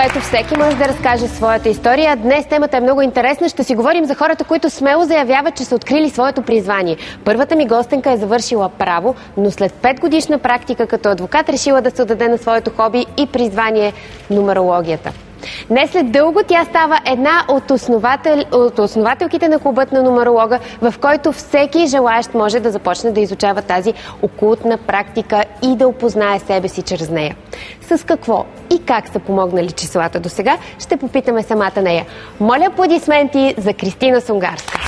което всеки може да разкаже своята история. Днес темата е много интересна. Ще си говорим за хората, които смело заявяват, че са открили своето призвание. Първата ми гостенка е завършила право, но след 5-годишна практика като адвокат решила да се отдаде на своето хоби и призвание – нумерологията. Днес след дълго тя става една от основателките на клубът на нумеролога, в който всеки желаещ може да започне да изучава тази окултна практика и да опознае себе си чрез нея. С какво и как са помогнали числата до сега, ще попитаме самата нея. Моля аплодисменти за Кристина Сунгарска.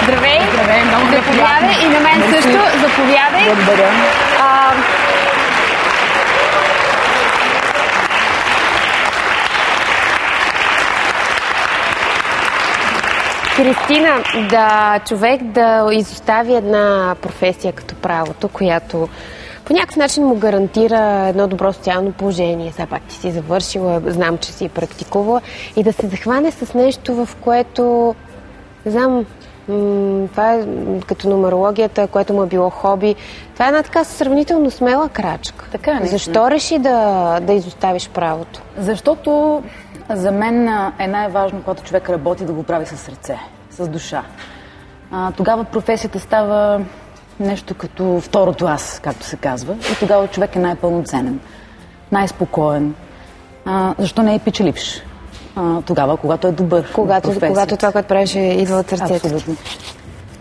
Здравей! Здравей, много заповядай и на мен също. Заповядай. Благодаря. Кристина, човек да изостави една професия като правото, която по някакъв начин му гарантира едно добро социално положение. Все пак ти си завършила, знам, че си практикувала, и да се захване с нещо, в което, не знам, това е като нумерологията, което му е било хоби. Това е една така сравнително смела крачка. Така е. Защо реши да изоставиш правото? Защото за мен е най-важно, когато човек работи, да го прави със сърце, с душа. Тогава професията става нещо като второто аз, както се казва. И тогава човек е най-пълноценен, най-спокоен. Защо не е печеливш? Тогава, когато е добър. Когато това, което правиш, идва от сърцето. Абсолютно.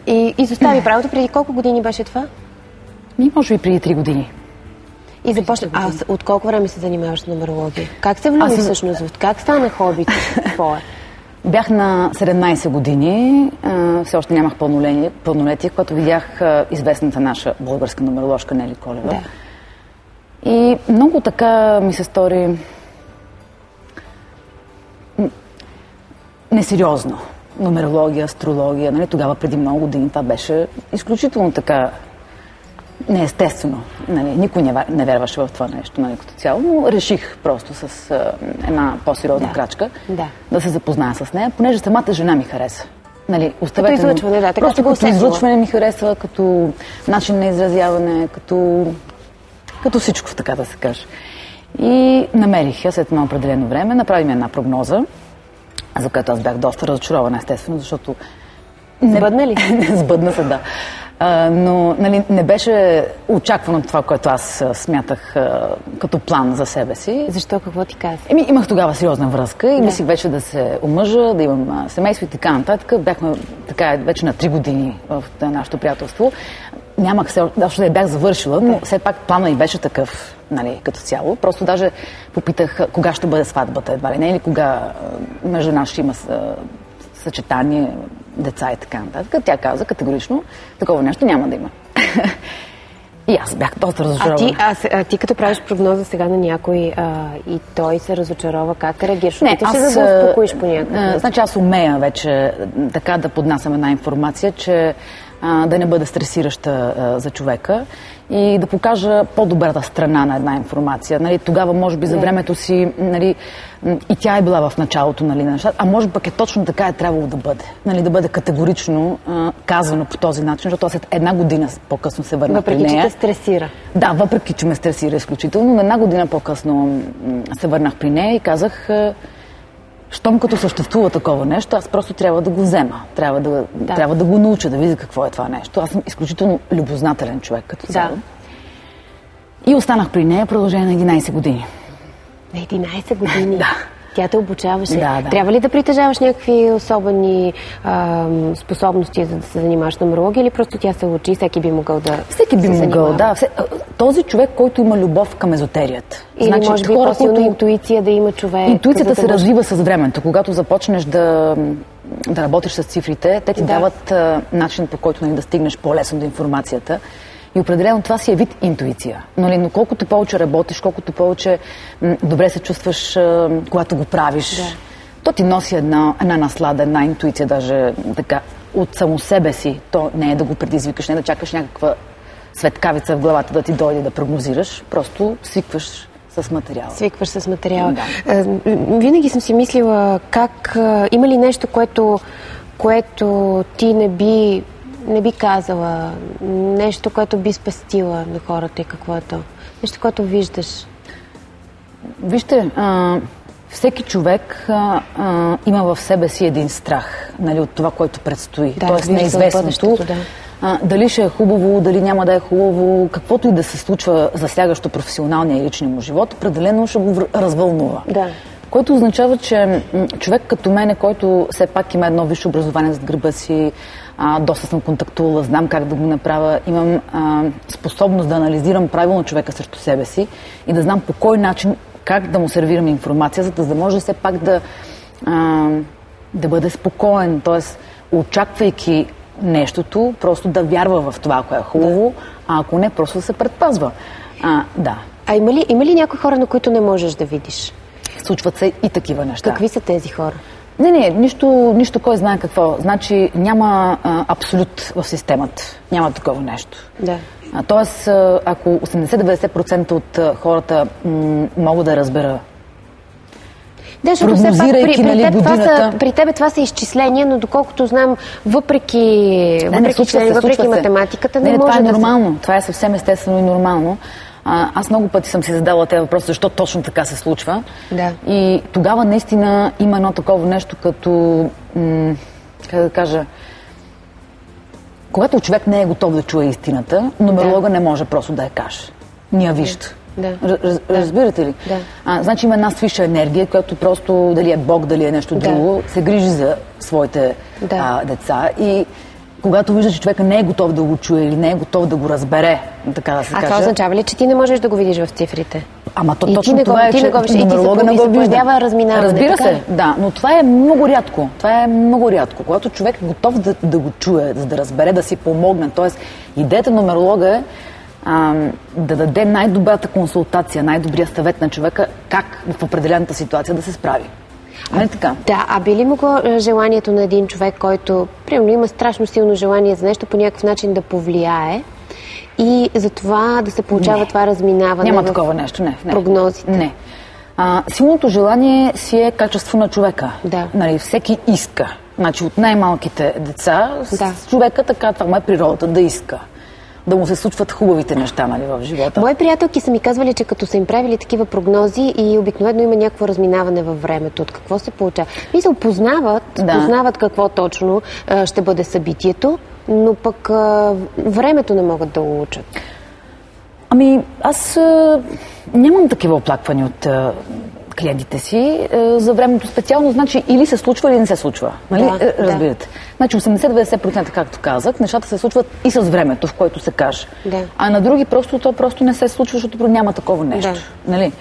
И изостави правото. Преди колко години беше това? Може би преди 3 години. И започна. От колко време се занимаваш с нумерология? Как се влюби всъщност? Как стана хобито твое? Бях на 17 години, все още нямах пълнолетие, когато видях известната наша българска нумероложка Нели Колева. Да. И много така ми се стори несериозно. Нумерология, астрология, нали? Тогава преди много години това беше изключително така неестествено. Нали? Никой не вярваше в това нещо, нали, като цяло, но реших просто с една по-сериозна крачка да се запозная с нея, понеже самата жена ми хареса. Нали, като излъчване, да. Просто като излъчване ми харесва, като начин на изразяване, като всичко, така да се каже. И намерих я след едно определено време, направи ми една прогноза, за която аз бях доста разочарована, естествено, защото... Сбъдна ли? Не сбъдна се, да. Но нали, не беше очаквано това, което аз смятах като план за себе си. Защо? Какво ти каза? Имах тогава сериозна връзка и мислих вече да се омъжа, да имам семейство и така нататък. Бяхме така вече на 3 години в нашето приятелство. Нямах се, защото бях завършила, но все пак плана и беше такъв, нали, като цяло. Просто даже попитах кога ще бъде сватбата, едва ли не, или кога между нас ще има съчетание, деца и така нататък. Тя каза категорично, такова нещо няма да има. И аз бях доста разочарована. А ти като правиш прогноза сега на някой и той се разочарова, как реагираш? Ти ще да го успокоиш по някакъв. Значи аз умея вече така да поднасям една информация, че да не бъде стресираща за човека и да покажа по-добрата страна на една информация. Нали, тогава, може би, за времето си, нали, и тя е била в началото, нали, на нещата, а може пък точно така е трябвало да бъде. Нали, да бъде категорично казано по този начин, защото след 1 година по-късно се върна при нея. Въпреки, че те стресира. Да, въпреки, че ме стресира изключително, но 1 година по-късно се върнах при нея и казах... Щом като съществува такова нещо, аз просто трябва да го взема. Трябва да го науча, да видя какво е това нещо. Аз съм изключително любознателен човек като цяло. И останах при нея в продължение на 11 години. На 11 години? Да. Тя те обучаваше. Да. Трябва ли да притежаваш някакви особени способности, за да се занимаваш с нумерология, или просто тя се учи, всеки би могъл да Всеки би могъл, да. Този човек, който има любов към езотерията. Или значи, може би по-силна интуиция да има човек. Интуицията се развива с времето. Когато започнеш да работиш с цифрите, те ти дават начин, по който да стигнеш по-лесно до информацията. И определено това си е вид интуиция. Но колкото повече работиш, колкото повече добре се чувстваш, когато го правиш, то ти носи една наслада, една интуиция, даже така от само себе си. То не е да го предизвикаш, не е да чакаш някаква светкавица в главата да ти дойде да прогнозираш. Просто свикваш с материала. Свикваш с материала. Да. Винаги съм си мислила има ли нещо, което ти не би не би казала? Нещо, което би спестила на хората и какво е то? Нещо, което виждаш? Вижте, всеки човек има в себе си един страх, нали, от това, което предстои. Да, тоест неизвестното. Дали ще е хубаво, дали няма да е хубаво, каквото и да се случва засягащо професионалния и личния му живот, определено ще го развълнува. Да. Което означава, че човек като мене, който все пак има едно висше образование зад гърба си, доста съм контактувала, знам как да го направя, имам способност да анализирам правилно човека срещу себе си и да знам по кой начин как да му сервирам информация, за да може все пак да бъде спокоен, т.е. очаквайки нещото, просто да вярва в това, ако е хубаво, а ако не, просто да се предпазва. Да. А има ли някои хора, на които не можеш да видиш? Случват се и такива неща. Какви са тези хора? Не, нищо кой знае какво. Значи няма абсолют в системата. Няма такова нещо. Да. Тоест, ако 80-90% от хората мога да разбера, прогнозирайки, нали, годината... При тебе това са изчисления, но доколкото знам, въпреки математиката, не може това е да нормално. Това е съвсем естествено и нормално. Аз много пъти съм си задала тези въпроси, защо точно така се случва. Да. И тогава наистина има едно такова нещо като, как да кажа, когато човек не е готов да чуе истината, нумеролога не може просто да я каже. Ни я вижда. Да. Разбирате ли? Да. Значи има една свиша енергия, която просто, дали е Бог, дали е нещо друго, се грижи за своите деца и когато вижда, че човека не е готов да го чуе или не е готов да го разбере, така да се каже. А това означава ли, че ти не можеш да го видиш в цифрите? Ама точно това е, че нумеролога не го вижда. Разбира се, да, но това е много рядко. Това е много рядко. Когато човек е готов да го чуе, за да разбере, да си помогне. Тоест, идеята на нумеролога е да даде най-добрата консултация, най-добрия съвет на човека как в определената ситуация да се справи. Не така? Да, а би ли могло желанието на един човек, който, примерно, има страшно силно желание за нещо, по някакъв начин да повлияе и за това да се получава това разминаване? Няма такова нещо, не. Прогнозите? Не. Силното желание си е качество на човека. Да. Нали, всеки иска. Значи от най-малките деца с човека така, това е природата да иска. Да му се случват хубавите неща, нали, в живота. Мои приятелки са ми казвали, че като са им правили такива прогнози и обикновено има някакво разминаване във времето. От какво се получава? Мисля, познават какво точно ще бъде събитието, но пък времето не могат да го учат. Ами, аз нямам такива оплаквания от клиентите си за времето специално. Значи или се случва, или не се случва. Нали? Разбирате. Значи 80-90%, както казах, нещата се случват и с времето, в което се каже. Да. А на други то просто не се случва, защото няма такова нещо. Да. Нали?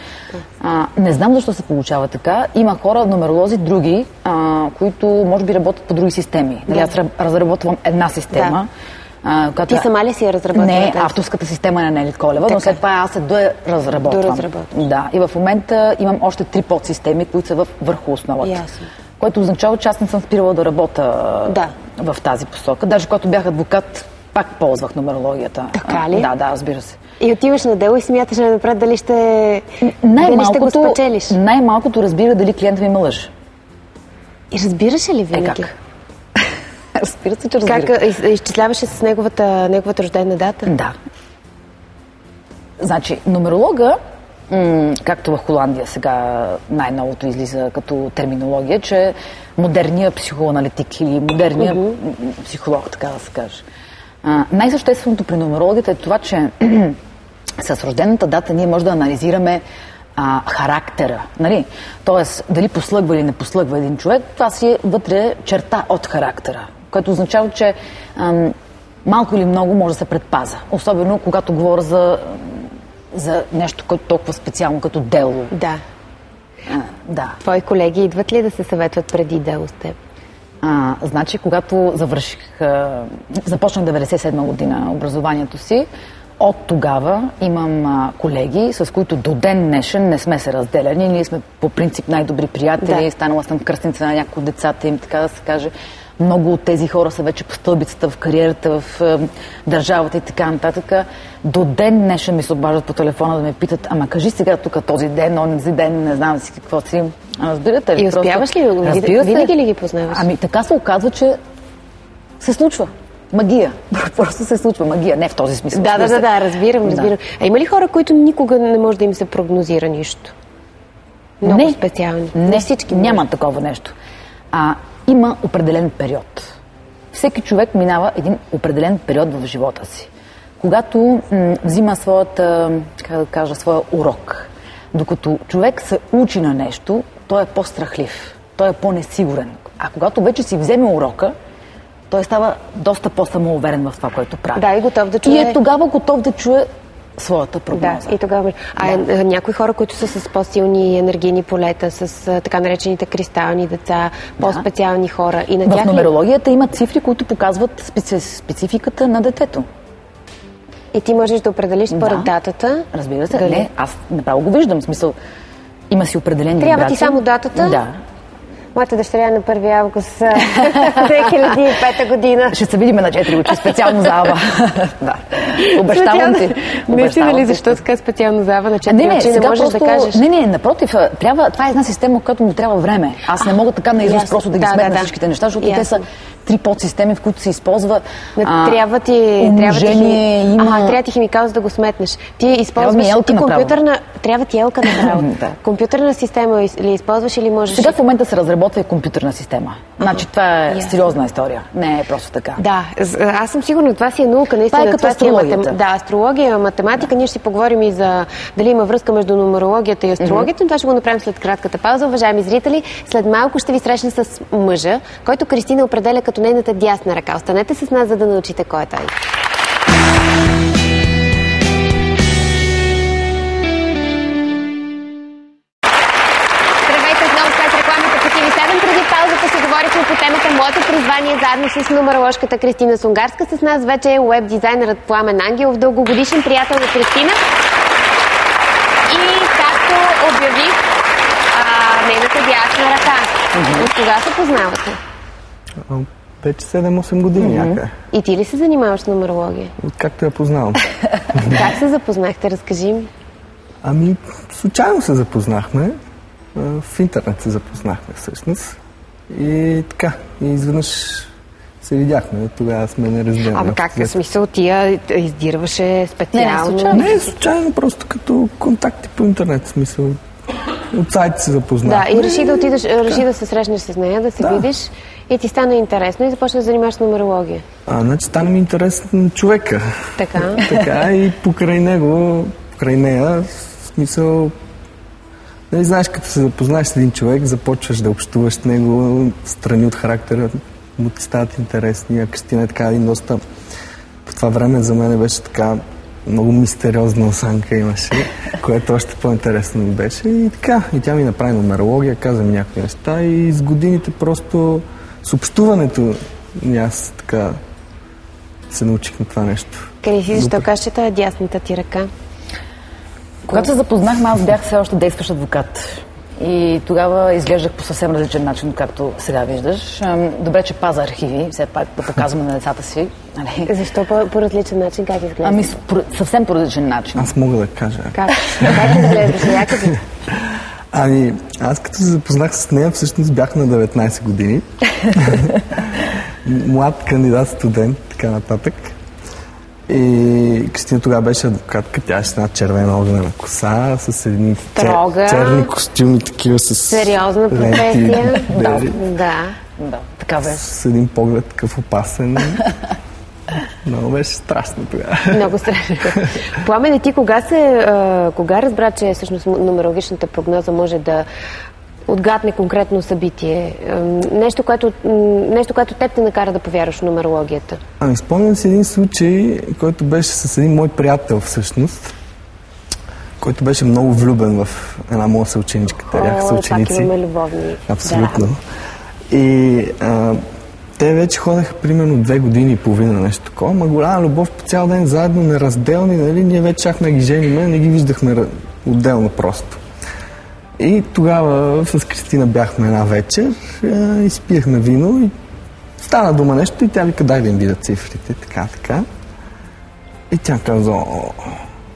Не знам защо се получава така. Има хора, нумеролози, други, които може би работят по други системи. Нали? Аз разработвам една система. Ти сама ли си я разработвала? Не, авторската система на Нели Колева, но след това аз се доразработвам. Да, и в момента имам още 3 подсистеми, които са върху основата. Ясно. Което означава, че аз не съм спирала да работя в тази посока. Даже когато бях адвокат, пак ползвах нумерологията. Така ли? Да, разбира се. И отиваш на дело и смяташ напред дали ще го спечелиш? Най-малкото разбира дали клиентът ми ме лъже. И разбираш ли винаги? Как? Разбира се, че разбира. Как изчисляваше с неговата рождена дата? Да. Значи, нумеролога, както в Холандия сега най-новото излиза като терминология, че модерният психоаналитик или модерният психолог, така да се каже. Най-същественото при нумерологията е това, че с рождената дата ние може да анализираме характера. Нали? Тоест, дали послъгва или не послъгва един човек, това си е вътре черта от характера. Което означава, че малко или много може да се предпаза. Особено когато говоря за нещо което толкова специално като дело. Да. Да. Твои колеги идват ли да се съветват преди дело с теб? Значи, когато започнах 97 година образованието си, от тогава имам колеги, с които до ден днешен не сме се разделяни. Ние сме по принцип най-добри приятели. Станала съм кръстница на някои от децата им, така да се каже. Много от тези хора са вече по стълбицата, в кариерата, в държавата и така нататък. До ден днешен ми се обаждат по телефона да ме питат, ама кажи сега тук този ден, онзи ден, не знам си какво си. Разбирате ли? И успяваш ли? Винаги ли ги познаваш? Ами така се оказва, че се случва. Магия. Просто се случва магия. Не в този смисъл. Да, разбирам. А има ли хора, които никога не може да им се прогнозира нищо? Много специални. Не всички. Няма такова нещо. Има определен период. Всеки човек минава един определен период в живота си. Когато взима своя урок. Докато човек се учи на нещо, той е по-страхлив. Той е по-несигурен. А когато вече си вземе урока, той става доста по-самоуверен в това, което прави. Да, и готов да чуе. И е тогава готов да чуе своята прогноза. Да, и тогава. Някои хора, които са с по-силни енергийни полета, с така наречените кристални деца, по-специални хора. И в нумерологията има цифри, които показват спецификата на детето. И ти можеш да определиш според датата? Разбира се. Не, аз направо го виждам. В смисъл, има си определени Трябва ти само датата? Да. Моята дъщеря на 1 август 2005 година. Ще се видим на 4 очи, специално за Ава. Да. Обещавам ти. Наистина ли, защо така специално за Ава на 4 очи не можеш да кажеш? Не, напротив, това е една система, в която му трябва време. Аз не мога така наизуст просто да ги сметна всичките неща, защото те са 3 подсистеми, в които се използва трябва ти химикал, за да го сметнеш. Ти използваш компютърна... Трябва ти елка направо. Компютърна система ли използваш или можеш... Сега в момента се разработва и компютърна система. Значи това е сериозна история. Не е просто така. Да, аз съм сигурна, това си е наука. Наистина, това е като астрологията. Да, астрология, математика. Ние ще си поговорим и за дали има връзка между нумерологията и астрологията. Това ще го направим след кратката пауза. Уважаеми зрители, след малко ще ви срещна с мъжа, който Кристина определя като нейната дясна ръка. Останете с нас, за да научите кой е той. По темата моето призвание заедно с нумерологката Кристина Сунгарска. С нас вече е уеб-дизайнерът Пламен Ангелов, дългогодишен приятел на Кристина. И както обявих, нейната дясна ръка. От кога се познавате? Вече 7-8 години някъде. И ти ли се занимаваш с нумерология? Както я познавам. Как се запознахте? Разкажи ми. Случайно се запознахме. В интернет се запознахме всъщност. И така, и изведнъж се видяхме, тогава сме неразделни. Как смисъл тия издирваше специално? Не, случайно, просто като контакти по интернет, смисъл. От сайта се запознахме. Да, и реши да се срещнеш с нея, да се видиш и ти стана интересно и започна да занимаваш с нумерология. Значи стана ми интересен човека. Така. Така и покрай нея, в смисъл... Нали, знаеш, като се запознаеш с един човек, започваш да общуваш с него, страни от характера му ти стават интересни. А Кристина е така един доста... По това време за мен беше така много мистериозна осанка имаше, което още по-интересно ми беше. И така, и тя ми направи нумерология, каза ми някакви неща и с годините просто с общуването аз така се научих на това нещо. Къде си, защо кажеш, че това е дясната ти ръка? Когато се запознахме, аз бях все още действащ адвокат. И тогава изглеждах по съвсем различен начин, както сега виждаш. Добре, че паза архиви, все пак да показваме на децата си. Защо по различен начин? Как изглежда? Съвсем по различен начин. Аз мога да кажа. Как изглеждаш? Аз като се запознах с нея, всъщност бях на 19 години. Млад кандидат, студент, така нататък. И Кристина тогава беше адвокатка, тя беше една червена огнена коса, с едни черни костюми, такива с сериозна професия. Да, така беше. С един поглед такъв опасен. Много беше страшно тогава. Много страшно. Пламене, ти кога разбра, че всъщност нумерологичната прогноза може да отгадне конкретно събитие? Нещо, което теб те накара да повярваш в нумерологията. Спомням си един случай, който беше с един мой приятел всъщност, който беше много влюбен в една моя съученичка. Те бяха съученици. Пак имаме любовни. Абсолютно. Да. И те вече ходеха примерно 2 години и половина, нещо такова. Голяма любов по цял ден, заедно, неразделни. Нали? Ние вече чакахме да ги жениме, не ги виждахме отделно просто. И тогава с Кристина бяхме една вечер, изпиехме вино и стана дума нещо и тя вика, дай да им видя цифрите, така. И тя каза,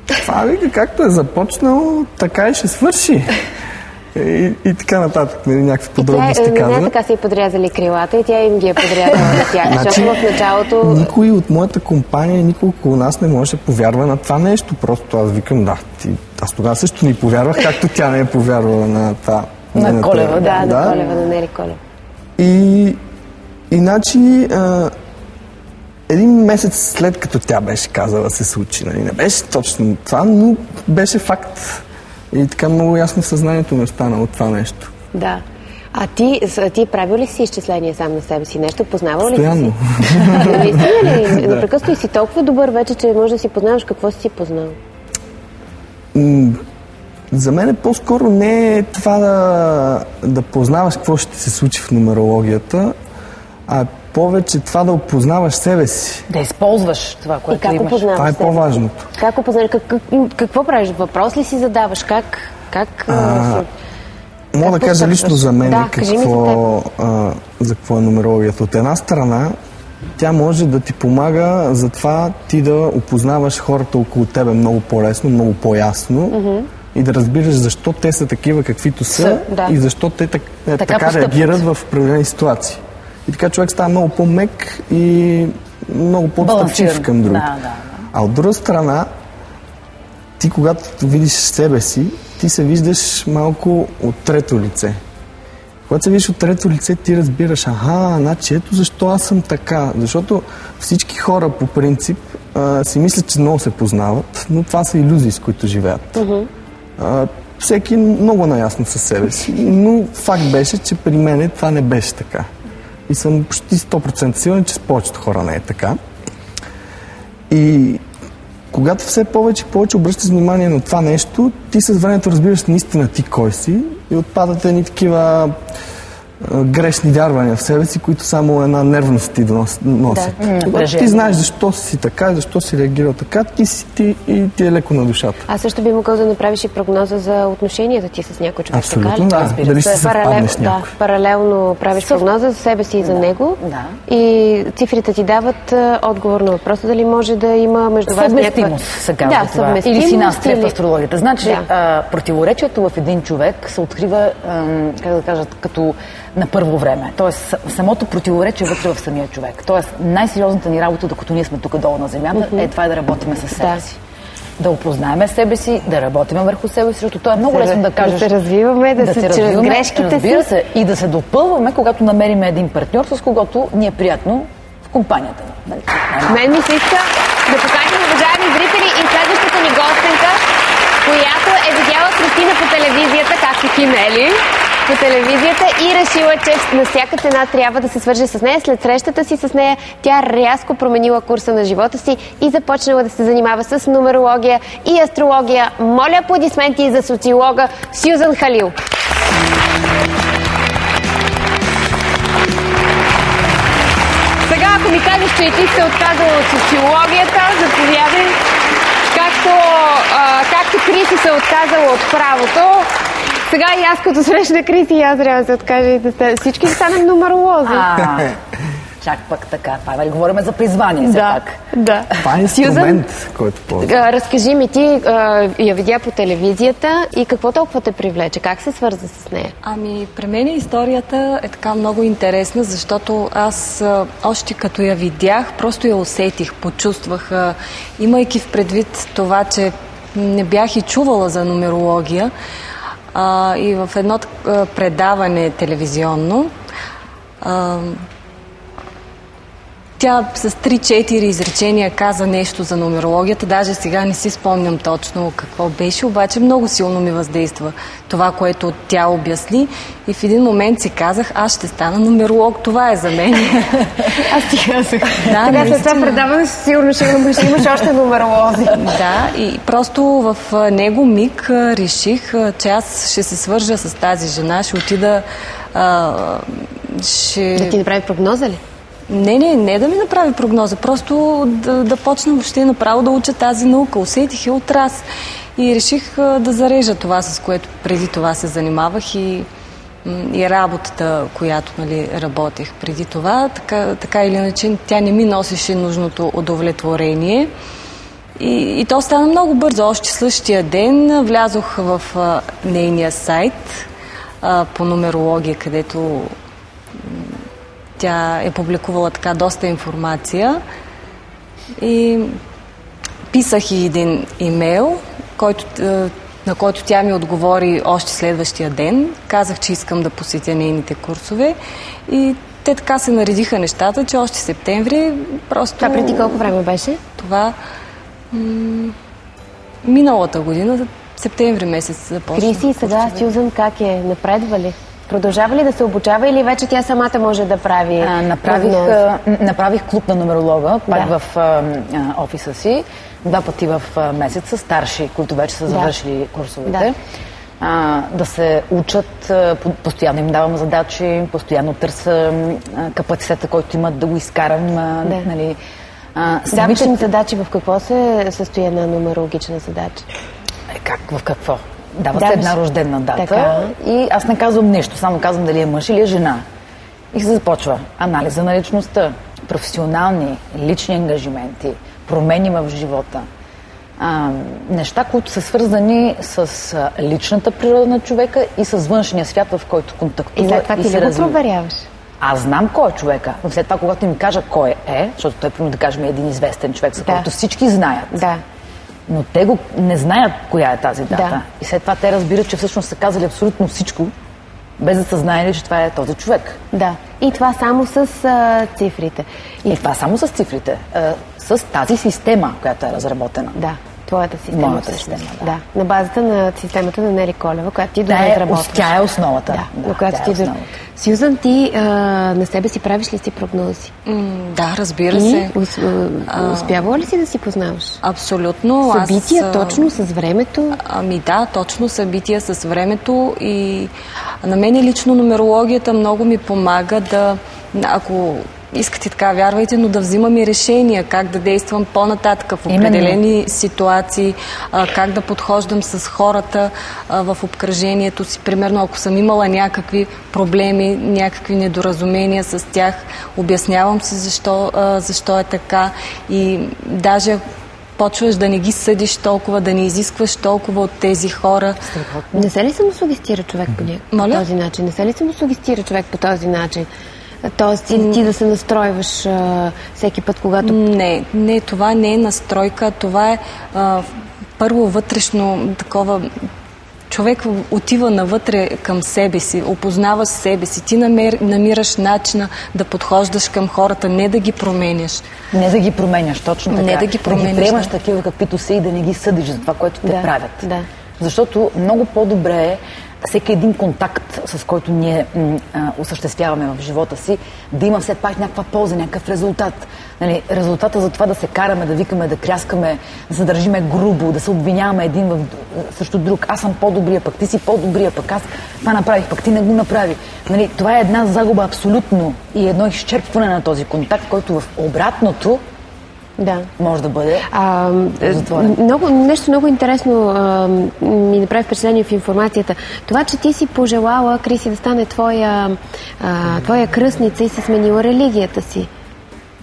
това вика, както е започнало, така и ще свърши. И така нататък, нали, някакви подробности казват. Не така са и подрязали крилата и тя им ги е подрязала на тях, защото в началото... Никой от моята компания, никой около нас не може да повярва на това нещо. Просто аз викам, аз тогава също не повярвах, както тя не е повярвала на това. На Колева, на Колева, на Нели Колева. И иначе, един месец след като тя беше казала се случи, нали, не беше точно това, но беше факт. И така много ясно в съзнанието ми остана от това нещо. Да. А ти правил ли си изчисление сам на себе си? Нещо познавал ли си? Постоянно. Наистина ли? Непрекъснато и си толкова добър вече, че може да си познаваш какво си познал? За мен по-скоро не е това да познаваш какво ще се случи в нумерологията, а повече това да опознаваш себе си. Да използваш това, което имаш. И как опознаваш това е по-важното. Как опознаваш? Какво правиш? Въпрос ли си задаваш? Мога да кажа лично за мен за какво е нумерологията. От една страна, тя може да ти помага за това ти да опознаваш хората около тебе много по-лесно, много по-ясно и да разбираш защо те са такива каквито са и защо те така реагират в определени ситуации. И така човек става много по-мек и много по-отстъпчив към другото. А от друга страна, ти когато видиш себе си, ти се виждаш малко от трето лице. Когато се видиш от трето лице, ти разбираш, значи ето защо аз съм така. Защото всички хора по принцип си мислят, че много се познават, но това са илюзии, с които живеят. Всеки много наясно със себе си. Но факт беше, че при мен това не беше така. И съм почти 100% сигурен, че с повечето хора не е така. И когато все повече и повече обръщаш внимание на това нещо, ти с времето разбираш наистина ти кой си и отпадат едни такива грешни вярвания в себе си, които само една нервност ти носят. Когато ти знаеш защо си така и защо си реагирал така, ти си ти и ти е леко на душата. А също би могъл да направиш и прогноза за отношенията ти с някой човек. Абсолютно, да. Дали ще се съвпаднеш с някой. Паралелно правиш прогноза за себе си и за него. И цифрите ти дават отговор на въпроса дали може да има между вас съвместимост, се казва това. Или синастрия в астрологията. Значи, противоречието в един човек се открива, как да кажа, като на първо време. Тоест, самото противоречие вътре в самия човек. Тоест, най-сериозната ни работа, докато ние сме тук долу на земята, е това да работиме с себе си. Да опознаеме себе си, да работиме върху себе си, защото то е много лесно да кажеш. Да се развиваме, да се чрез грешките разбира се, и да се допълваме, когато намерим един партньор, с когото ни е приятно в компанията ни. Мен ми се иска да покажем, уважаеми зрители, и следващата ни гостенка, която е видяла Кристина по телевизията, както ти, Нели, по телевизията и решила, че на всяка цена трябва да се свърже с нея. След срещата си с нея, тя рязко променила курса на живота си и започнала да се занимава с нумерология и астрология. Моля аплодисменти за социолога Сюзан Халил. Сега, ако ми кажеш, че и ти се отказала от социологията, заповядай. Както Криси се отказала от правото, сега и аз като срещна Криси, и аз трябва да се откажа и да всички да станем нумеролози. Чак пък така. Това говорим за призвание. Да. Това е инструмент, който ползва. Разкажи ми, ти я видя по телевизията и какво толкова те привлече? Как се свърза с нея? При мен историята е така много интересна, защото аз още като я видях, просто я усетих, почувствах, имайки в предвид това, че не бях и чувала за нумерология, и в едно предаване телевизионно тя с 3-4 изречения каза нещо за нумерологията. Даже сега не си спомням точно какво беше, обаче много силно ми въздейства това, което тя обясни. И в един момент си казах, аз ще стана нумеролог, това е за мен. Аз ти казах. Сега след това предаване сигурно ще имаш още нумеролози. Да, и просто в него миг реших, че аз ще се свържа с тази жена, ще отида... Да ти направи прогноза ли? Не да ми направи прогноза, просто да почна въобще направо да уча тази наука. Усетих и отрас и реших да зарежа това, с което преди това се занимавах и работата, която работех преди това. Така или иначе, тя не ми носеше нужното удовлетворение. И то стана много бързо. Още същия ден влязох в нейния сайт, по нумерология, където тя е публикувала така доста информация. И писах и един имейл, на който тя ми отговори още следващия ден. Казах, че искам да посетя нейните курсове. И те така се наредиха нещата, че още септември просто... Това преди колко време беше? Това миналата година, септември месец започна. Криси, и сега Сюзан как е? Напредва ли? Продължава ли да се обучава или вече тя самата може да прави? Направих клуб на нумеролога, пак в офиса си, 2 пъти в месеца, старши, които вече са завършили курсовете. Да се учат, постоянно им давам задачи, постоянно търся капацитета, който имат да го изкарам. Нали. Даваш им задачи, в какво се състои една нумерологична задача? Как, в какво? Дава се една рождена дата и аз не казвам нищо, само казвам дали е мъж или е жена. И се започва анализа на личността, професионални, лични ангажименти, промени в живота. Неща, които са свързани с личната природа на човека и с външния свят, в който контактува. И след това ти ли го проверяваш? Аз знам кой е човека, но след това, когато ми кажа кой е, защото той, примерно, да кажем, е един известен човек, за който всички знаят. Да. Но те го не знаят коя е тази дата. Да. И след това те разбират, че всъщност са казали абсолютно всичко, без да са знаели, че това е този човек. Да. И това само с цифрите. И това само с цифрите. С тази система, която е разработена. Да. Твоята система. Моята система, да. На базата на системата на Нели Колева, която ти разработваш. Тя е основата. Да, която ти е. Сюзан, ти на себе си правиш ли си прогнози? Да, разбира се. Успявала ли си да си познаваш? Абсолютно. Събития точно с времето? Ами да, точно събития с времето и на мен лично нумерологията много ми помага да, ако искате така, вярвайте, но да взимам и решения как да действам по-нататък в определени ситуации, как да подхождам с хората в обкръжението си. Примерно, ако съм имала някакви проблеми, някакви недоразумения с тях, обяснявам се защо е така и даже почваш да не ги съдиш толкова, да не изискваш толкова от тези хора. Не се ли самосугестира човек по този начин? Не се ли самосугестира човек по този начин? Тоест ти да се настройваш всеки път, когато... Не, това не е настройка, това е първо вътрешно такова... Човек отива навътре към себе си, опознаваш себе си, ти намираш начина да подхождаш към хората, не да ги променяш. Не да ги променяш, точно така. Не да ги променяш. Да ги приемаш такива, каквито са и да не ги съдиш за това, което те правят. Да. Защото много по-добре е всеки един контакт, с който ние осъществяваме в живота си, да има все пак някаква полза, някакъв резултат. Нали, резултата за това да се караме, да викаме, да кряскаме, да се държиме грубо, да се обвиняваме един срещу друг. Аз съм по-добрия, пък ти си по-добрия, пък аз това направих, пък ти не го направи. Нали, това е една загуба абсолютно и едно изчерпване на този контакт, който в обратното може да бъде затворен. Нещо много интересно ми направи впечатление в информацията. Това, че ти си пожелала Криси да стане твоя кръстница и си сменила религията си.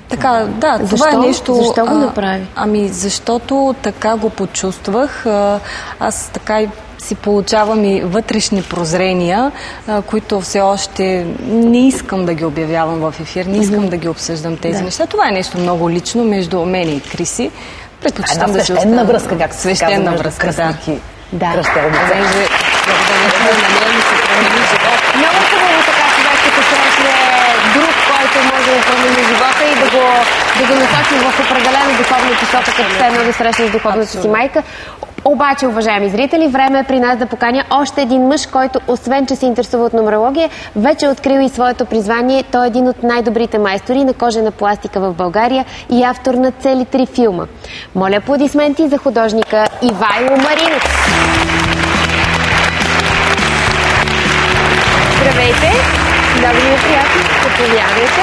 Така, да, това е нещо... Защо го направи? Ами, защото така го почувствах. Аз така и си получавам и вътрешни прозрения, които все още не искам да ги обявявам в ефир, не искам да ги обсъждам тези неща. Това е нещо много лично между мен и Криси. Предпочитам да се оставя. Свещена връзка, как се казва, между кръстник и кръстелница. Много хубаво така човек, като срещне друг, който може да промени живота и да го насочи в определена духовна посока, като все едно да срещнеш духовната си майка. Обаче, уважаеми зрители, време е при нас да поканя още един мъж, който, освен че се интересува от нумерология, вече е открил и своето призвание. Той е един от най-добрите майстори на кожена пластика в България и автор на цели 3 филма. Моля аплодисменти за художника Ивайло Маринов. Здравейте! Много ми е приятно. Заповядайте.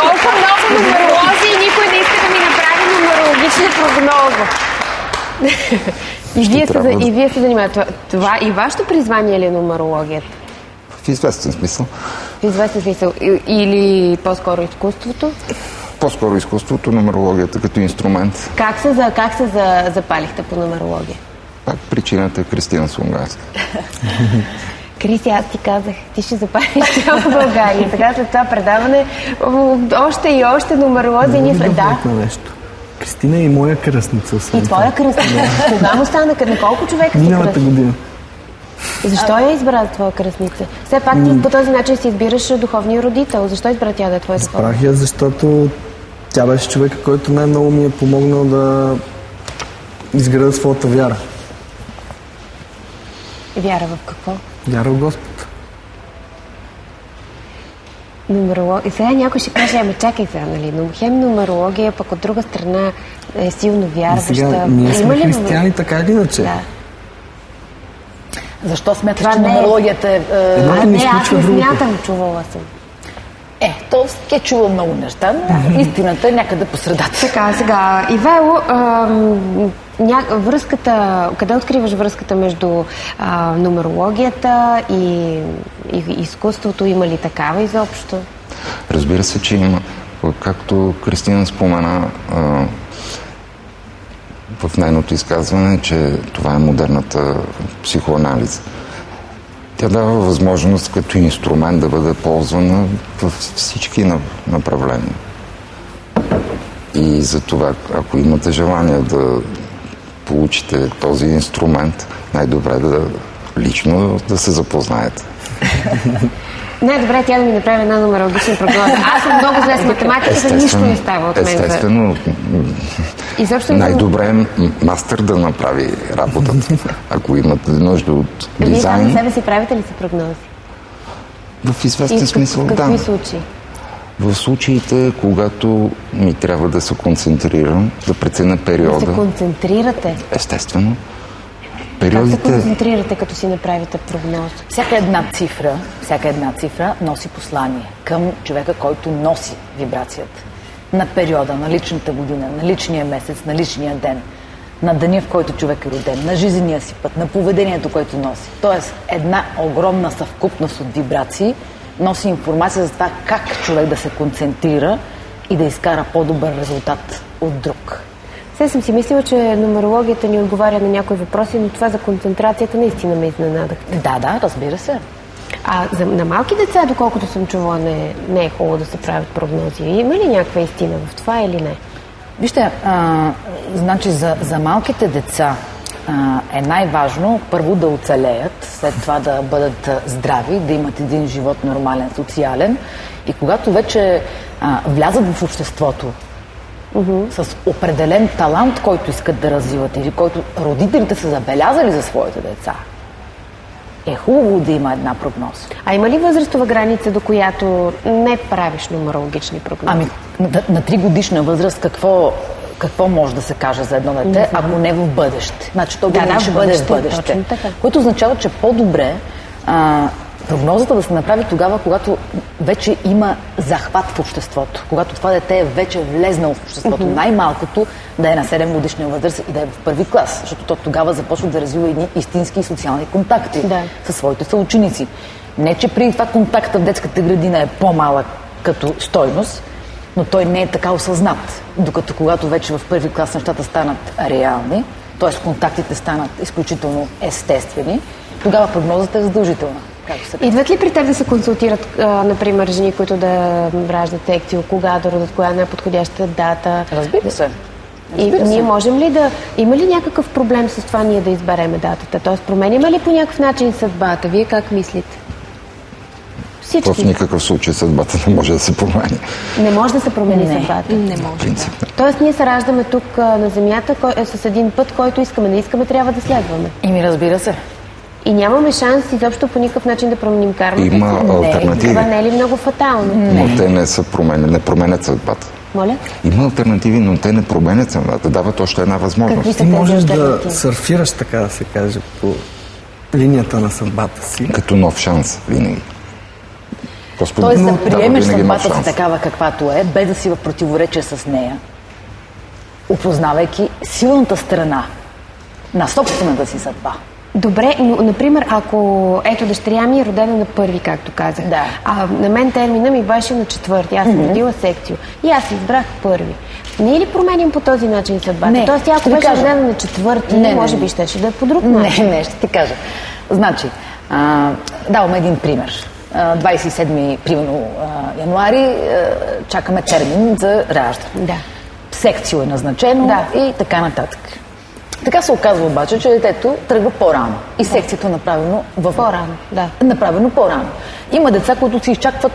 Колко много нумеролози и никой не иска да ми направи нумерологична прогноза. И вие се занимавате. Това и вашето призвание ли е нумерологията? В известен смисъл. В известен смисъл. Или по-скоро изкуството? По-скоро изкуството, нумерологията като инструмент. Как се запалихте по нумерология? Пак причината е Кристина Слунгарска. Криси, аз ти казах, ти ще запалиш цяла България. Сега след това предаване още и още нумеролози ни след. Да. Нещо. Кристина е и моя кръстница. И твоя кръстница. Кога му стана? На колко човека си Миналата година. Защо я избра за твоя кръстница? Все пак ти по този начин си избираш духовния родител. Защо избра тя да е твой духовен? Избрах я, защото тя беше човека, който най-много ми е помогнал да изграда своята вяра. Вяра в какво? Вяра в Господ. И сега някой ще каже, ама чакай сега, нали? Но хем нумерология, пък от друга страна е силно вярваща. Сега, ние сме християни, така или иначе. Да. Защо смяташ, че нумерологията е... Едното не аз не другото. смятам, чувала съм. То е чувал много неща, но истината е някъде по средата. Така, сега, Ивайло, връзката, къде откриваш връзката между нумерологията и изкуството? Има ли такава изобщо? Разбира се, че има. Както Кристина спомена в нейното изказване, че това е модерната психоанализа. Тя дава възможност като инструмент да бъде ползвана в всички направления. И за това, ако имате желание да получите този инструмент, най-добре лично да се запознаете. Най-добре тя да ми направи една нумерологична прогноза. Аз съм много зле с математиката, нищо не става от мен. Естествено, най-добре е мастер да направи работата. Ако имате нужда от дизайн... Вие сами себе си правите ли си прогнози? В известен смисъл, да. В какви случаи? В случаите, когато ми трябва да се концентрирам, да преценя периода... Да се концентрирате? Естествено. Периодите... Как се концентрирате, като си направите прогноз? Всяка една цифра носи послание към човека, който носи вибрацията. На периода, на личната година, на личния месец, на личния ден, на деня, в който човек е роден, на жизнения си път, на поведението, което носи. Тоест, една огромна съвкупност от вибрации носи информация за това как човек да се концентрира и да изкара по-добър резултат от друг. Сега съм си мислила, че нумерологията ни отговаря на някои въпроси, но това за концентрацията наистина ме изненадахте. Да, разбира се. На малки деца, доколкото съм чувала, не е хубаво да се правят прогнози. Има ли някаква истина в това или не? Вижте, значи за малките деца е най-важно първо да оцелеят, след това да бъдат здрави, да имат един живот нормален, социален. И когато вече влязат в обществото, с определен талант, който искат да развиват или който родителите са забелязали за своите деца, е хубаво да има една прогноза. А има ли възрастова граница, до която не правиш нумерологични прогнози? На 3 годишна възраст какво може да се каже за едно дете, ако не в бъдеще? Значи то ще бъде в бъдеще. Което означава, че по-добре прогнозата да се направи тогава, когато вече има захват в обществото. Когато това дете е вече влезнало в обществото. Най-малкото да е на 7 годишна възраст и да е в първи клас. Защото то тогава започва да развива едни истински социални контакти със своите съученици. Не, че преди това контакта в детската градина е по-малък като стойност, но той не е така осъзнат. Докато когато вече в първи клас нещата станат реални, т.е. контактите станат изключително естествени, тогава прогнозата е задължителна. Идват ли при теб да се консултират, например, жени, които да раждат секцио, кога да родят, коя е най-подходяща дата? Разбира се. Ние можем ли да... Има ли някакъв проблем с това ние да избереме датата? Тоест, променяме ли по някакъв начин съдбата? Вие как мислите? Всички. В никакъв случай съдбата не може да се промени. Не може да се промени съдбата? Не може. Принципно. Тоест, ние се раждаме тук на Земята с един път, който искаме. Не искаме, трябва да следваме. Разбира се. И нямаме шанс изобщо по никакъв начин да променим кармата. Има алтернативи. Това не е ли много фатално? Но те не променят съдбата. Моля? Има алтернативи, но те не променят съдбата. Дават още една възможност. Ти можеш да сърфираш, така да се каже, по линията на съдбата си. Като нов шанс винаги. Тоест да приемеш съдбата си такава каквато е, без да си в противоречие с нея, опознавайки силната страна на собствената си съдба. Добре, но, например, ако ето дъщеря ми е родена на 1-ви, както казах, а на мен термина ми беше на 4-ти, аз съм родила секцио и аз избрах 1-ви. Не е ли променим по този начин съдбата? Не, тоест, ако беше родена на 4-ти, може би ще да е по друг начин. Не, ще ти кажа. Значи, даваме един пример. 27 примерно януари чакаме термин за раждане. Да. Секцио е назначено и така нататък. Така се оказва обаче, че детето тръгва по-рано и секцията е направено по-рано. Направено по-рано. Има деца, които си изчакват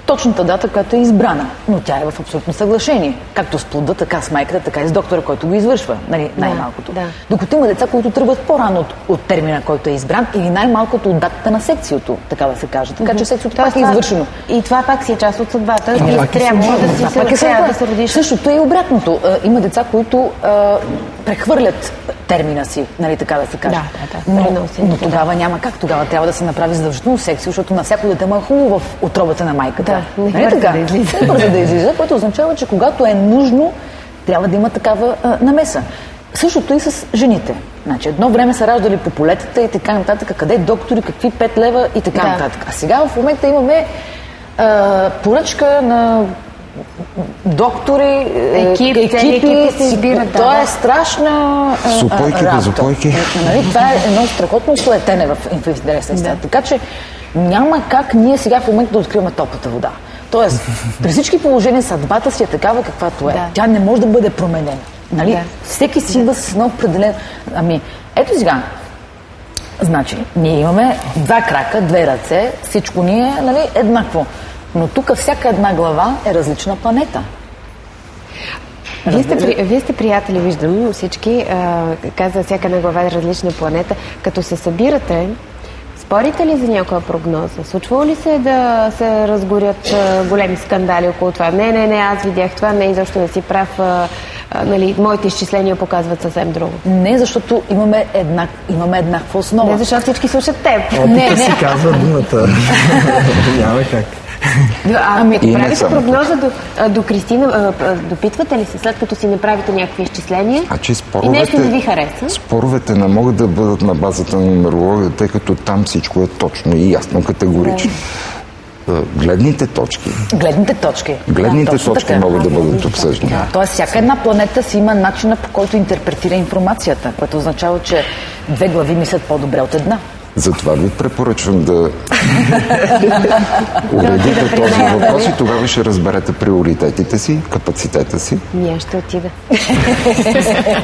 точната дата, която е избрана, но тя е в абсолютно съглашение. Както с плода, така с майката, така и с доктора, който го извършва, нали, най-малкото. Да. Докато има деца, които тръгват по-рано от термина, който е избран, или най-малкото от датата на секциото, така да се каже. Така че секциото пак е извършено. И това пак си е част от съдбата. И трябва да се родиш. Същото е и обратното. Има деца, които прехвърлят термина си, нали, така да се каже. Но тогава няма как. Тогава трябва да се направи задължително секцио, защото на всяко дете му е хубаво в отробата на майката. Не бърза да излиза, което означава, че когато е нужно, трябва да има такава намеса. Същото и с жените. Значи, едно време са раждали по полетата и така нататък, къде доктори, какви 5 лева и така нататък. А сега в момента имаме поръчка на доктори, екипи се избират. Това е страшна супойки, безупойки. Това е едно страхотно сплетене в интерес на истината. Така че няма как ние сега в момента да откриваме топлата вода. Тоест, при всички положения съдбата си е такава, каквато е. Тя не може да бъде променена. Нали? Всеки си идва с едно определено... Ето сега. Значи, ние имаме 2 крака, 2 ръце, всичко ни е, нали, еднакво. Но тук всяка една глава е различна планета. Вие сте приятели, виждам всички. Каза, всяка една глава е различна планета. Като се събирате, спорите ли за някоя прогноза? Случвало ли се да се разгорят големи скандали около това? Не, аз видях това, не, изобщо не си прав. Нали, моите изчисления показват съвсем друго. Не, защото имаме еднаква основа. Не, защото всички слушат теб. Опитът си казва думата. Няма как. Правите прогноза до Кристина, допитвате ли се, след като си направите някакви изчисления и нещо не ви хареса? Споровете не могат да бъдат на базата на нумерология, тъй като там всичко е точно и ясно, категорично. Гледните точки могат да бъдат обсъждани. Тоест, всяка една планета си има начина, по който интерпретира информацията, което означава, че 2 глави мислят по-добре от една. Затова ви препоръчвам да уредите този въпрос и тогава ще разберете приоритетите си, капацитета си. Ние ще отида.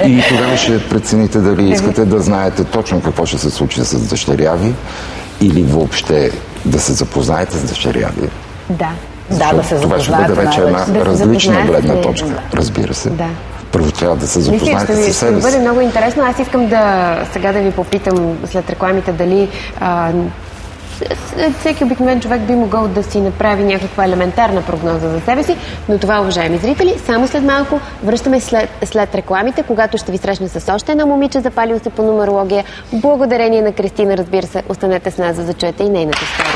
И тогава ще прецените дали искате да знаете точно какво ще се случи с дъщеря ви или въобще да се запознаете с дъщеря ви. Да, да се запознаете. Това ще бъде вече една различна гледна точка, разбира се. Да. Първо трябва да се запознаете със себе си. Ще бъде много интересно. Аз искам сега да ви попитам след рекламите дали всеки обикновен човек би могъл да си направи някаква елементарна прогноза за себе си, но това, уважаеми зрители, само след малко връщаме след рекламите, когато ще ви срещна с още едно момиче, запалило се по нумерология. Благодарение на Кристина, разбира се, останете с нас, за да чуете и нейната история.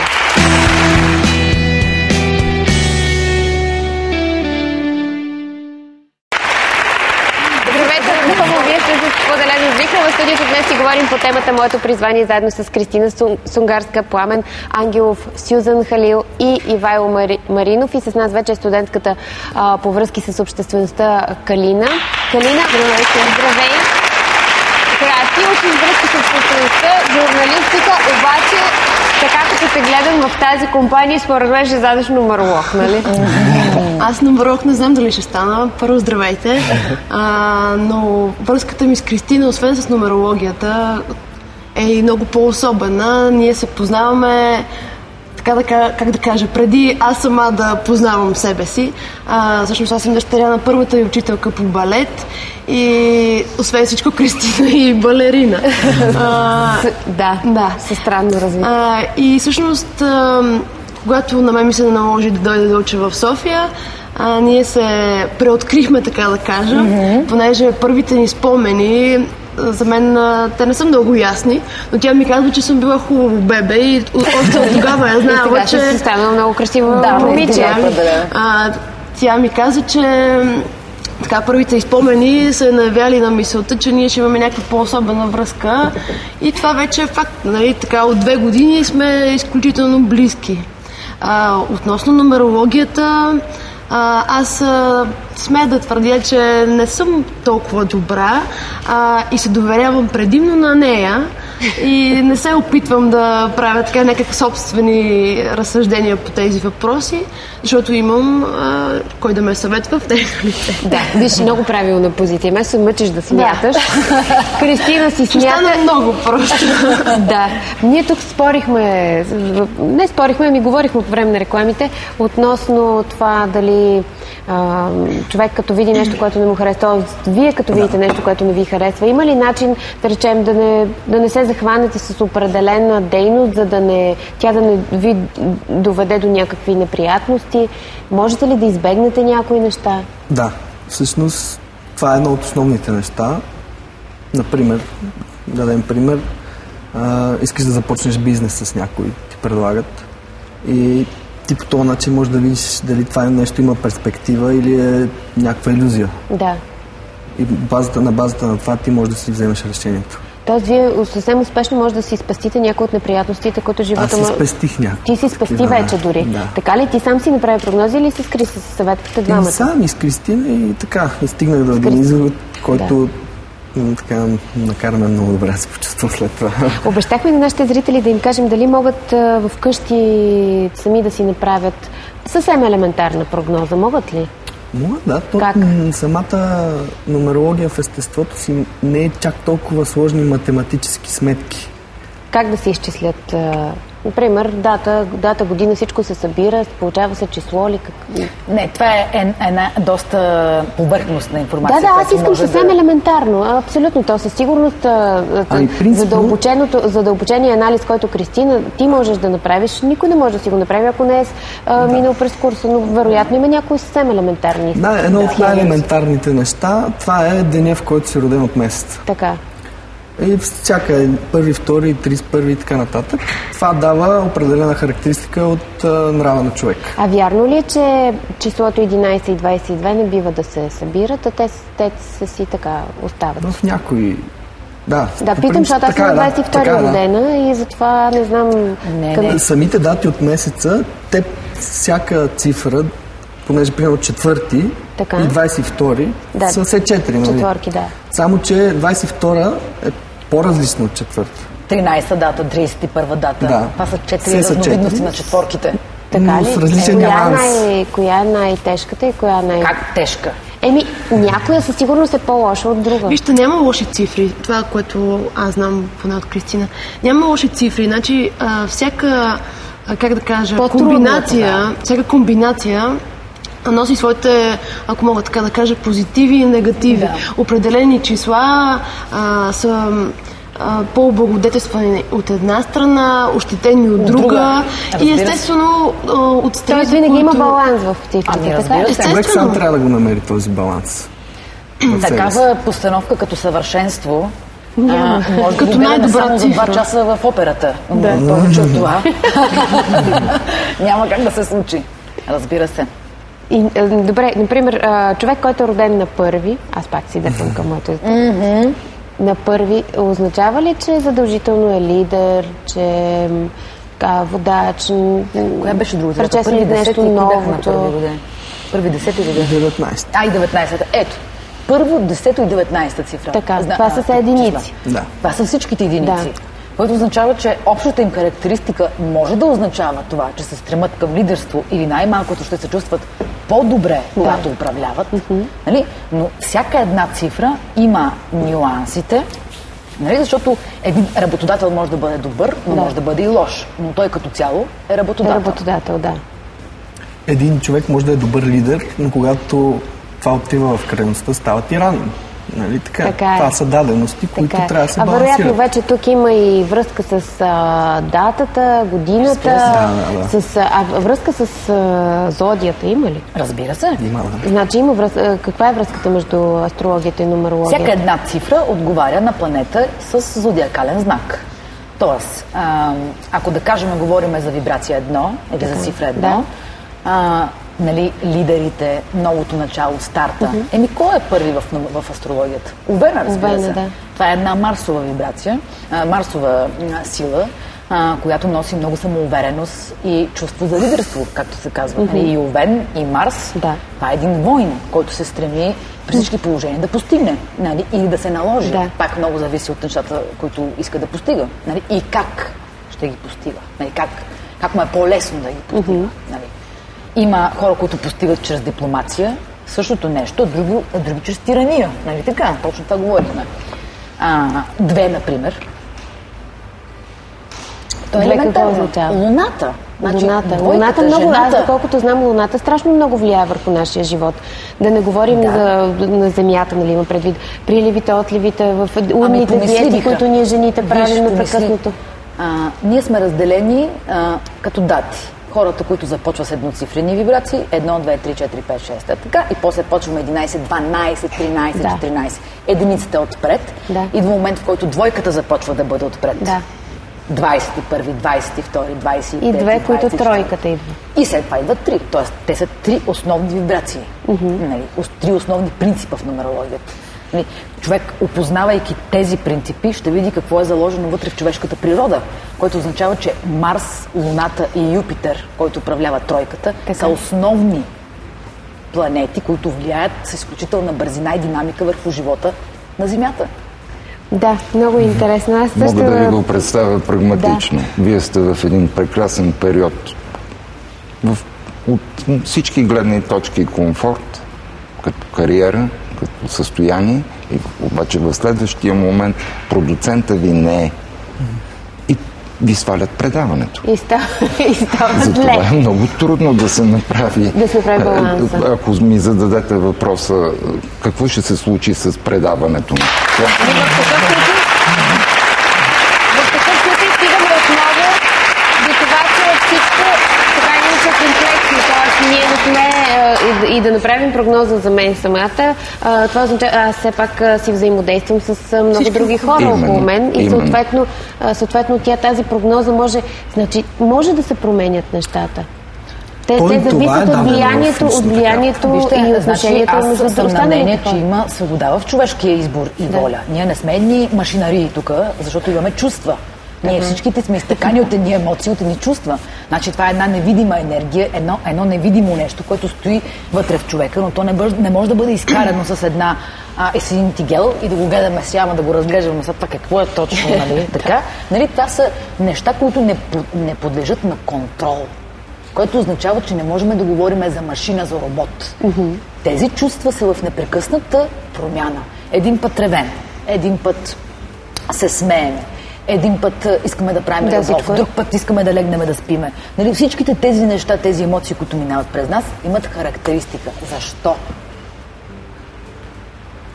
В студиото днес си говорим по темата "Моето призвание" заедно с Кристина Сунгарска, Пламен Ангелов, Сюзан Халил и Ивайло Маринов. И с нас вече е студентката по връзки с обществеността Калина. Калина, здравей! Ти учиш връзки с обществеността, журналистика, обаче така като те гледам в тази компания, според мен ще задеш нумеролог, нали? Аз нумеролог не знам дали ще стана. Първо, здравейте. Но връзката ми с Кристина, освен с нумерологията, е и много по-особена. Ние се познаваме, как да кажа, преди аз сама да познавам себе си. Всъщност аз съм дъщеря на първата ми учителка по балет и освен всичко Кристина и балерина. Да, със странно развитие. И всъщност, когато на мен ми се наложи да дойда да уча в София, ние се преоткрихме, така да кажа, понеже първите ни спомени за мен те не са много ясни, но тя ми казва, че съм била хубаво бебе и още от тогава я знала, че... Сега си станала много красива момиче. Тя ми каза, че така първите изпомени са навяли на мисълта, че ние ще имаме някаква по-особена връзка. И това вече е факт. Нали? Така, от 2 години сме изключително близки. Относно нумерологията, аз смея да твърдя, че не съм толкова добра и се доверявам предимно на нея и не се опитвам да правя така някакви собствени разсъждения по тези въпроси, защото имам кой да ме съветва в тези лице. Да, виж, много правилна позиция. Ме се мъчиш да смяташ. Кристина си смята. Стана много просто. Да. Ние тук ами говорихме по време на рекламите относно това дали човек като види нещо, което не му харесва, вие като видите нещо, което не ви харесва, има ли начин, да речем, да не се захванете с определена дейност, за тя да не ви доведе до някакви неприятности? Можете ли да избегнете някои неща? Да, всъщност това е едно от основните неща. Например, да дадем пример, искаш да започнеш бизнес с някой, ти предлагат и ти по този начин можеш да видиш дали това нещо има перспектива или е някаква илюзия. Да. И на базата на това ти можеш да си вземеш решението. Тоест, вие съвсем успешно може да си спестите някои от неприятностите, които живота Аз си спестих някои. Ти си спести вече дори. Да. Така ли? Ти сам си направи прогнози или с Кристина се съветвате двамата? Сам и с Кристина и така. И стигнах до един извод, който така накараме много добре да се почувствам след това. Обещахме на нашите зрители да им кажем дали могат вкъщи сами да си направят съвсем елементарна прогноза. Могат ли? Могат, да. Самата нумерология в естеството си не е чак толкова сложни математически сметки. Как да се изчислят? Например, дата, година, всичко се събира, получава се число или как? Не, това е една доста повърхностна информация. Да, аз искам съвсем елементарно. Абсолютно. То със сигурност задълбочения анализ, който Кристина, ти можеш да направиш, никой не може да си го направи, ако не е минал през курса, но вероятно има някои съвсем елементарни. Да, едно от най-елементарните неща, това е деня, в който си роден от месеца. Така. И всяка 1, 2, 31 и така нататък. Това дава определена характеристика от нрава на човек. А вярно ли е, че числото 11 и 22 не бива да се събират, а те се си така остават? В някои... Да, питам, защото аз съм 22 родена и затова не знам... Самите дати от месеца, всяка цифра, понеже примерно 4 и 22 са все 4. Нали? Четворки, да. Само, че 22 е по-различно от 4. 13-та дата, 31-та дата. Да. Това са 4 разновидности на четворките. Така ли? С различен нюанс. Коя е най-тежката и коя е Как тежка? Някоя със сигурност е по-лоша от друга. Вижте, няма лоши цифри. Това, което аз знам поне от Кристина. Няма лоши цифри. Значи, всяка, как да кажа, всяка комбинация носи своите, ако мога така да кажа, позитиви и негативи. Да. Определени числа са по-облагодетелствани от една страна, ощетени от друга. И естествено от страни. Тоест винаги има баланс в цифрите. Човек сам трябва да го намери този баланс. Такава постановка като съвършенство може да като най-добра само за 2 часа в операта. Повече от това няма как да се случи. Разбира се. Добре, например, човек, който е роден на 1, аз пак си дърпам към моето на 1, означава ли, че задължително е лидер, че водач? Коя беше другата? Пречесва ли нещо новото? Първи 10 или 19. И 19. Ето. Първо, 10 и 19 цифра. Така, това са единици. Да. Това са всичките единици. Да. Което означава, че общата им характеристика може да означава това, че се стремат към лидерство или най-малкото ще се чувстват по-добре, когато управляват. Нали? Но всяка една цифра има нюансите, нали? Защото един работодател може да бъде добър, но може да бъде и лош. Но той като цяло е работодател. Да. Един човек може да е добър лидер, но когато това отива в крайността, става тиранин. Нали, така. Това са дадености, които трябва да се балансират. Вероятно вече тук има и връзка с датата, годината, връзка с зодията има ли? Разбира се. Има, да. Значи има връзка. Каква е връзката между астрологията и нумерологията? Всяка една цифра отговаря на планета с зодиакален знак. Тоест, ако да кажем, говорим за вибрация 1 или за цифра 1, нали, лидерите, новото начало, старта. Кой е първи в астрологията? Овена, разбира се. Да. Това е една марсова вибрация, марсова сила, която носи много самоувереност и чувство за лидерство, както се казва. И Овен, и Марс, това е един войн, който се стреми при всички положения да постигне, нали, или да се наложи. Пак много зависи от нещата, които иска да постига. Нали, и как ще ги постига. Нали, как му е по-лесно да ги постига. Нали. Има хора, които постигат чрез дипломация същото нещо, а други чрез тирания. Нали така? Точно това говорим. Две, например. Това е елементарно. Луната. Значи, Луната много, аз доколкото знам, Луната страшно много влияе върху нашия живот. Да не говорим на Земята, нали, има предвид. Приливите, отливите, в лунните диети, които ние жените правим непрекъснато. Ние сме разделени като дати. Хората, които започват с едноцифрени вибрации, 1, 2, 3, 4, 5, 6, така, и после почваме 11, 12, 13, 14. Единицата е отпред. Идва момент, в който двойката започва да бъде отпред. 21, 22, 23, и две, които тройката идва. И след това идват три. Тоест, те са три основни вибрации. Нали, три основни принципа в нумерологията. Нали, човек, опознавайки тези принципи, ще види какво е заложено вътре в човешката природа, което означава, че Марс, Луната и Юпитер, който управлява тройката, са основни планети, които влияят с изключителна бързина и динамика върху живота на Земята. Да, много интересно. Аз мога да ви го представя прагматично. Вие сте в един прекрасен период. От всички гледни точки комфорт, като кариера, като състояние, обаче в следващия момент продуцента ви не е. И ви свалят предаването. И става зле. Затова е много трудно да се направи баланса. Ако ми зададете въпроса, какво ще се случи с предаването? В такъв случай стигаме отново до това, че всичко така иначе комплексно. Тоест, ние не сме и да направим прогноза за мен самата. Това означава, аз все пак си взаимодействам с много други хора около мен и съответно тази прогноза може да се променят нещата. Те зависят от влиянието и отношението между аз съм на мнение, че има свобода в човешкия избор и воля. Ние не сме едни машинарии тук, защото имаме чувства. Ние всичките сме изтъкани от едни емоции, от едни чувства. Значи това е една невидима енергия, едно невидимо нещо, което стои вътре в човека, но то не може да бъде изкарано с един тигел и да го гледаме сега, да го разглеждаме сега какво е точно, нали? Така, нали? Това са неща, които не подлежат на контрол, което означава, че не можем да говорим за машина, за робот. Тези чувства са в непрекъсната промяна. Един път ревем, един път се смееме, един път искаме да правим любов, друг път искаме да легнем да спиме. Нали, всичките тези неща, тези емоции, които минават през нас, имат характеристика. Защо?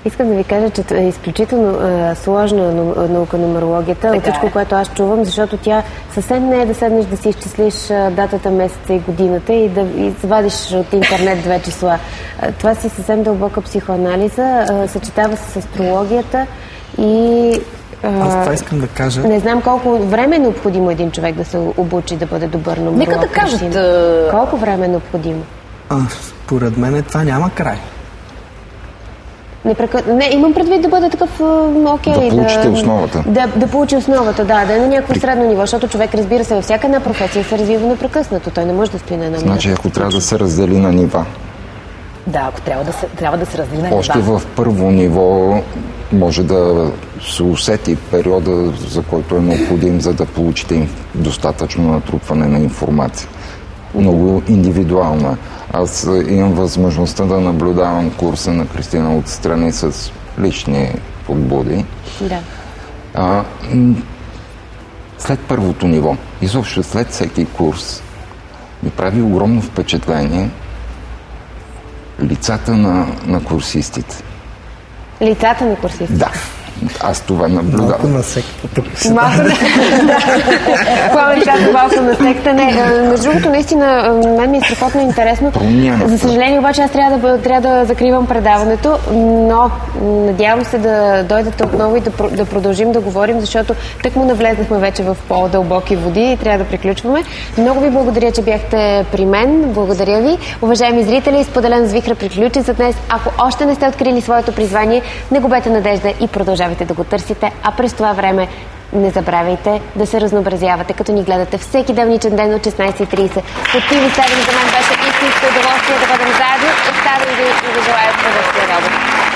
Искам да ви кажа, че е изключително сложна наука нумерологията, от всичко, което аз чувам, защото тя съвсем не е да седнеш да си изчислиш датата, месеца и годината и да извадиш от интернет две числа. Това си съвсем дълбока психоанализа, съчетава се с астрологията и... Аз това искам да кажа. Не знам колко време е необходимо един човек да се обучи да бъде добър нумеролог. Нека да кажат... Колко време е необходимо? Според мен това няма край. Не, имам предвид да бъде такъв окей. Да получите основата. Да получи основата, да е на някакво средно ниво, защото човек, разбира се, във всяка една професия се развива непрекъснато. Той не може да стои на една. Значи, ако трябва да се раздели на нива. Да, ако трябва да се раздели на нива. Още в първо ниво може да се усети периода, за който е необходим, за да получите достатъчно натрупване на информация. Много индивидуално. Аз имам възможността да наблюдавам курса на Кристина отстрани с лични подбуди. Да. След първото ниво, изобщо след всеки курс, ми прави огромно впечатление лицата на курсистите. Лицата на курсистите? Да. Аз това наблюдавам. Малко на секта тук. Пламен казва малко на секта. Не, между другото, наистина, мен ми е страхотно интересно. За съжаление, обаче, аз трябва да закривам предаването, но надявам се да дойдете отново и да продължим да говорим, защото тък му навлезнахме вече в по-дълбоки води и трябва да приключваме. Много ви благодаря, че бяхте при мен. Благодаря ви. Уважаеми зрители, споделен с Вихра приключи за днес. Ако още не сте открили своето призвание, не губете надежда и продължавайте да го търсите, а през това време не забравяйте да се разнообразявате, като ни гледате всеки делничен ден от 16:30. От TV7 за мен беше истинско удоволствие да бъдем заедно. Оставям ви и ви желая да работа.